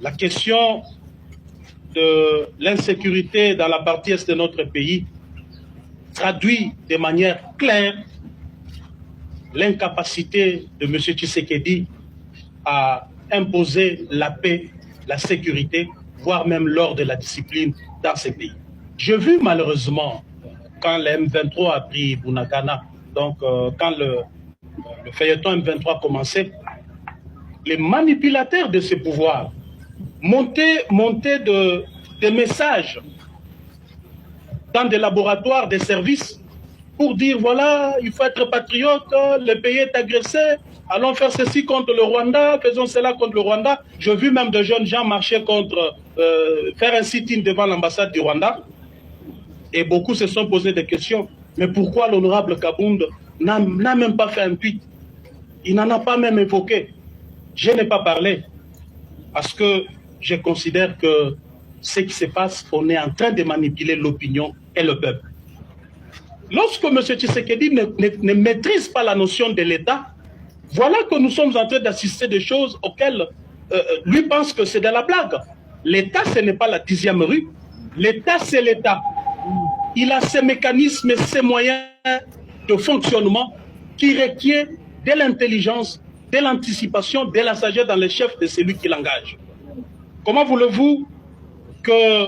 La question de l'insécurité dans la partie est de notre pays traduit de manière claire l'incapacité de M. Tshisekedi à imposer la paix, la sécurité, voire même l'ordre de la discipline dans ces pays. J'ai vu malheureusement, quand le M23 a pris Bunagana, donc quand le feuilleton M23 commençait, les manipulateurs de ces pouvoirs montaient des messages dans des laboratoires, des services, pour dire voilà, il faut être patriote, le pays est agressé, allons faire ceci contre le Rwanda, faisons cela contre le Rwanda. J'ai vu même de jeunes gens marcher contre, faire un sit-in devant l'ambassade du Rwanda. Et beaucoup se sont posé des questions. Mais pourquoi l'honorable Kabound n'a même pas fait un tweet? Il n'en a pas même évoqué. Je n'ai pas parlé. Parce que je considère que ce qui se passe, on est en train de manipuler l'opinion et le peuple. Lorsque M. Tshisekedi ne maîtrise pas la notion de l'État, voilà que nous sommes en train d'assister des choses auxquelles lui pense que c'est de la blague. L'État, ce n'est pas la 10e rue. L'État, c'est l'État. Il a ses mécanismes et ses moyens de fonctionnement qui requièrent de l'intelligence, de l'anticipation, de la sagesse dans les chefs de celui qui l'engage. Comment voulez-vous que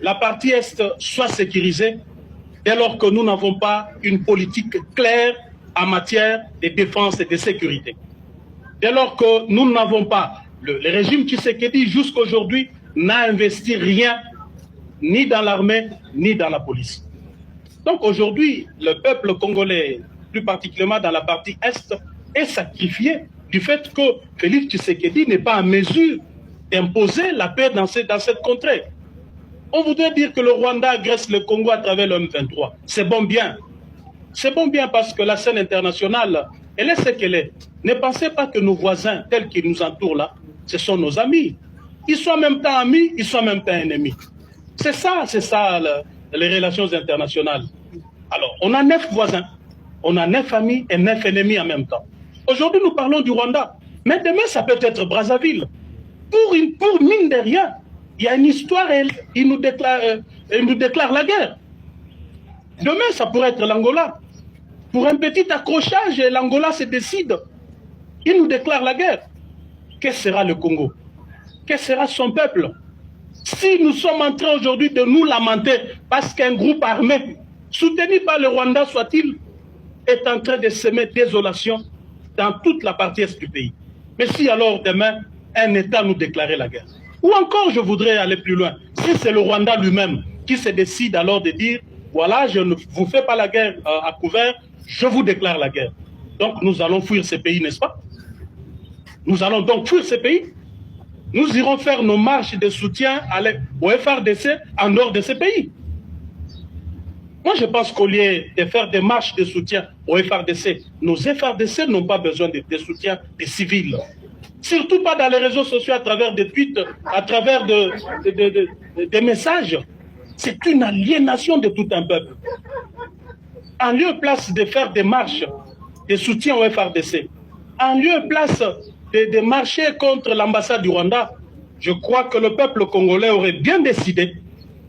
la partie Est soit sécurisée dès lors que nous n'avons pas une politique claire en matière de défense et de sécurité? Dès lors que nous n'avons pas, le régime Tshisekedi jusqu'à aujourd'hui n'a investi rien, ni dans l'armée, ni dans la police. Donc aujourd'hui, le peuple congolais, plus particulièrement dans la partie Est, est sacrifié du fait que Félix Tshisekedi n'est pas en mesure d'imposer la paix dans cette contrée. On voudrait dire que le Rwanda agresse le Congo à travers le M23. C'est bon bien. C'est bon bien parce que la scène internationale, elle est ce qu'elle est. Ne pensez pas que nos voisins, tels qu'ils nous entourent là, ce sont nos amis. Ils sont en même temps amis, ils sont en même temps ennemis. C'est ça les relations internationales. Alors, on a 9 voisins, on a 9 amis et 9 ennemis en même temps. Aujourd'hui, nous parlons du Rwanda. Mais demain, ça peut être Brazzaville. Pour mine de rien, il y a une histoire et il nous déclare la guerre. Demain, ça pourrait être l'Angola. Pour un petit accrochage, l'Angola se décide. Il nous déclare la guerre. Qu'est-ce sera le Congo? Qu'est-ce sera son peuple? Si nous sommes en train aujourd'hui de nous lamenter parce qu'un groupe armé, soutenu par le Rwanda soit-il, est en train de semer désolation dans toute la partie est du pays. Mais si alors demain, un État nous déclarait la guerre, ou encore je voudrais aller plus loin, si c'est le Rwanda lui-même qui se décide alors de dire, voilà, je ne vous fais pas la guerre à couvert, je vous déclare la guerre. Donc nous allons fuir ces pays, n'est-ce pas? Nous allons donc fuir ces pays. Nous irons faire nos marches de soutien au FRDC en dehors de ces pays. Moi, je pense qu'au lieu de faire des marches de soutien au FRDC, nos FRDC n'ont pas besoin de soutien des civils. Surtout pas dans les réseaux sociaux, à travers des tweets, à travers des messages. C'est une aliénation de tout un peuple. En lieu et place de faire des marches de soutien au FRDC, en lieu et place de marcher contre l'ambassade du Rwanda, je crois que le peuple congolais aurait bien décidé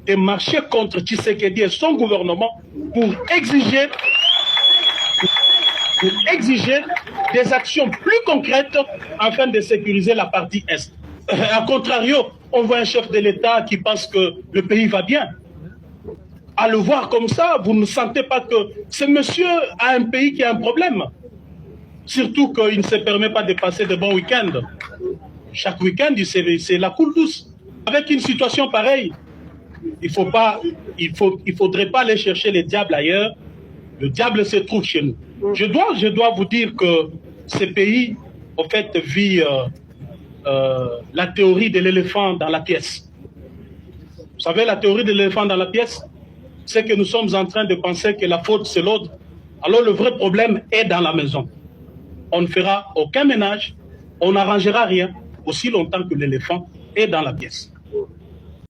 de marcher contre Tshisekedi et son gouvernement pour exiger des actions plus concrètes afin de sécuriser la partie Est. A contrario, on voit un chef de l'État qui pense que le pays va bien. À le voir comme ça, vous ne sentez pas que ce monsieur a un pays qui a un problème. Surtout qu'il ne se permet pas de passer de bons week-ends. Chaque week-end, c'est la coule douce. Avec une situation pareille, il faudrait pas aller chercher les diables ailleurs. Le diable se trouve chez nous. Je dois vous dire que ce pays, en fait, vit la théorie de l'éléphant dans la pièce. Vous savez, la théorie de l'éléphant dans la pièce, c'est que nous sommes en train de penser que la faute, c'est l'autre. Alors le vrai problème est dans la maison. On ne fera aucun ménage, on n'arrangera rien aussi longtemps que l'éléphant est dans la pièce.